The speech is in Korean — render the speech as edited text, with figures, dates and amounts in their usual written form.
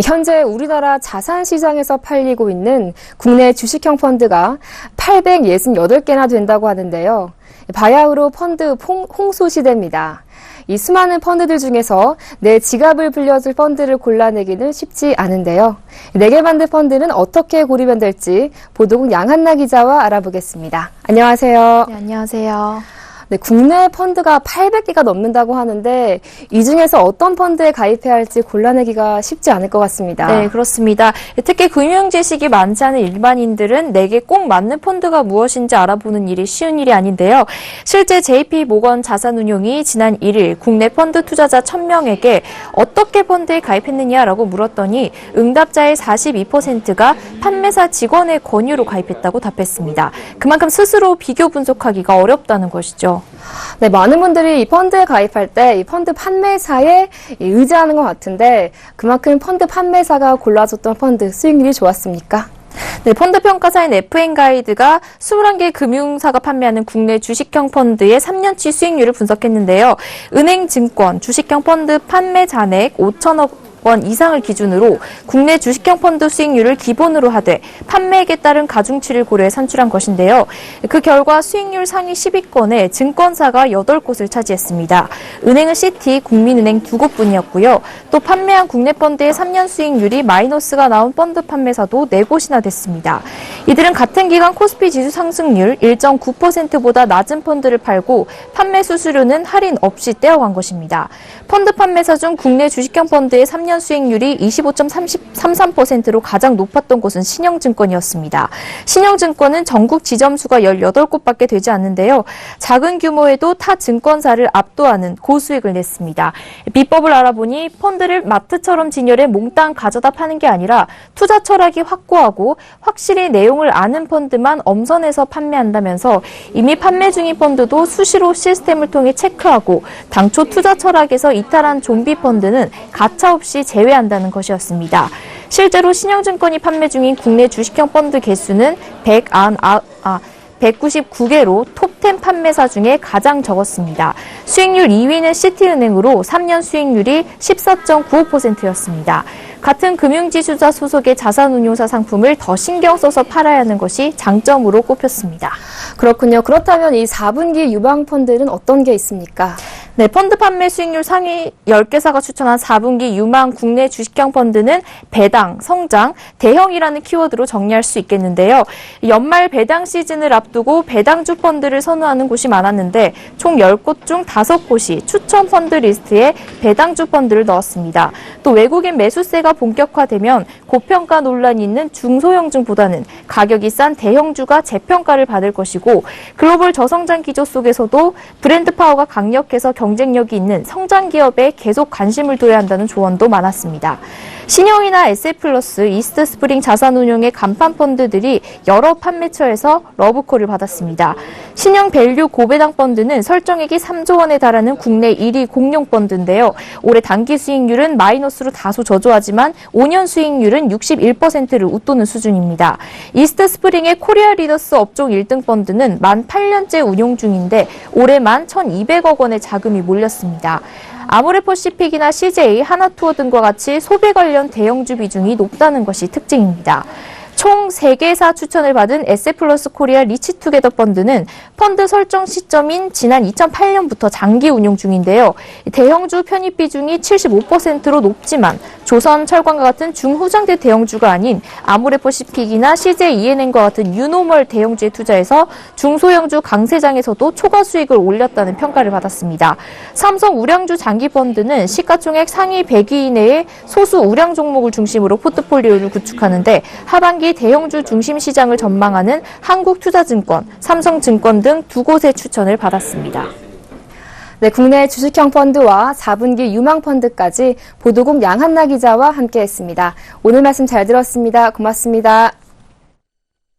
현재 우리나라 자산시장에서 팔리고 있는 국내 주식형 펀드가 868개나 된다고 하는데요. 바야흐로 펀드 홍수 시대입니다. 이 수많은 펀드들 중에서 내 지갑을 불려줄 펀드를 골라내기는 쉽지 않은데요. 내게 만든 펀드는 어떻게 고르면 될지 보도국 양한나 기자와 알아보겠습니다. 안녕하세요. 네, 안녕하세요. 네, 국내 펀드가 800개가 넘는다고 하는데 이 중에서 어떤 펀드에 가입해야 할지 골라내기가 쉽지 않을 것 같습니다. 네, 그렇습니다. 특히 금융 지식이 많지 않은 일반인들은 내게 꼭 맞는 펀드가 무엇인지 알아보는 일이 쉬운 일이 아닌데요. 실제 JP모건 자산운용이 지난 1일 국내 펀드 투자자 1000명에게 어떻게 펀드에 가입했느냐라고 물었더니 응답자의 42%가 판매사 직원의 권유로 가입했다고 답했습니다. 그만큼 스스로 비교 분석하기가 어렵다는 것이죠. 네, 많은 분들이 이 펀드에 가입할 때 이 펀드 판매사에 의지하는 것 같은데 그만큼 펀드 판매사가 골라줬던 펀드 수익률이 좋았습니까? 네, 펀드 평가사인 FN가이드가 21개 금융사가 판매하는 국내 주식형 펀드의 3년치 수익률을 분석했는데요. 은행, 증권, 주식형 펀드 판매 잔액 5천억 원 이상을 기준으로 국내 주식형 펀드 수익률을 기본으로 하되 판매액에 따른 가중치를 고려해 산출한 것인데요. 그 결과 수익률 상위 10위권에 증권사가 8곳을 차지했습니다. 은행은 시티, 국민은행 2곳뿐이었고요. 또 판매한 국내 펀드의 3년 수익률이 마이너스가 나온 펀드 판매사도 4곳이나 됐습니다. 이들은 같은 기간 코스피 지수 상승률 1.9%보다 낮은 펀드를 팔고 판매 수수료는 할인 없이 떼어간 것입니다. 펀드 판매사 중 국내 주식형 펀드의 3년 수익률이 25.33%로 가장 높았던 곳은 신영증권이었습니다. 신영증권은 전국 지점수가 18곳밖에 되지 않는데요. 작은 규모에도 타 증권사를 압도하는 고수익을 냈습니다. 비법을 알아보니 펀드를 마트처럼 진열해 몽땅 가져다 파는 게 아니라 투자 철학이 확고하고 확실히 내용을 아는 펀드만 엄선해서 판매한다면서 이미 판매 중인 펀드도 수시로 시스템을 통해 체크하고 당초 투자 철학에서 이탈한 좀비 펀드는 가차없이 제외한다는 것이었습니다. 실제로 신영증권이 판매 중인 국내 주식형 펀드 개수는 199개로 톱10 판매사 중에 가장 적었습니다. 수익률 2위는 시티은행으로 3년 수익률이 14.95%였습니다. 같은 금융지주사 소속의 자산운용사 상품을 더 신경 써서 팔아야 하는 것이 장점으로 꼽혔습니다. 그렇군요. 그렇다면 이 4분기 유망 펀드는 어떤 게 있습니까? 네, 펀드 판매 수익률 상위 10개사가 추천한 4분기 유망 국내 주식형 펀드는 배당, 성장, 대형이라는 키워드로 정리할 수 있겠는데요. 연말 배당 시즌을 앞두고 배당주 펀드를 선호하는 곳이 많았는데 총 10곳 중 5곳이 추천 펀드 리스트에 배당주 펀드를 넣었습니다. 또 외국인 매수세가 본격화되면 고평가 논란이 있는 중소형주보다는 가격이 싼 대형주가 재평가를 받을 것이고 글로벌 저성장 기조 속에서도 브랜드 파워가 강력해서 경쟁력이 있는 성장 기업에 계속 관심을 둬야 한다는 조언도 많았습니다. 신영이나 SF플러스, 이스트스프링 자산운용의 간판 펀드들이 여러 판매처에서 러브콜을 받았습니다. 신영 밸류 고배당 펀드는 설정액이 3조 원에 달하는 국내 1위 공룡 펀드인데요. 올해 단기 수익률은 마이너스로 다소 저조하지만 5년 수익률은 61%를 웃도는 수준입니다. 이스트스프링의 코리아 리더스 업종 1등 펀드는 만 8년째 운용 중인데 올해만 1,200억 원의 자금이 몰렸습니다. 아모레퍼시픽이나 CJ, 하나투어 등과 같이 소비 관련 대형주 비중이 높다는 것이 특징입니다. 총 3개사 추천을 받은 에세플러스 코리아 리치투게더 펀드는 펀드 설정 시점인 지난 2008년부터 장기 운용 중인데요. 대형주 편입 비중이 75%로 높지만 조선, 철강과 같은 중후장대 대형주가 아닌 아모레퍼시픽이나 CJ ENM과 같은 유노멀 대형주에 투자해서 중소형주 강세장에서도 초과 수익을 올렸다는 평가를 받았습니다. 삼성 우량주 장기 펀드는 시가총액 상위 100위 이내의 소수 우량 종목을 중심으로 포트폴리오를 구축하는데 하반기 대형주 중심 시장을 전망하는 한국투자증권, 삼성증권 등 2곳의 추천을 받았습니다. 네, 국내 주식형 펀드와 4분기 유망 펀드까지 보도국 양한나 기자와 함께했습니다. 오늘 말씀 잘 들었습니다. 고맙습니다.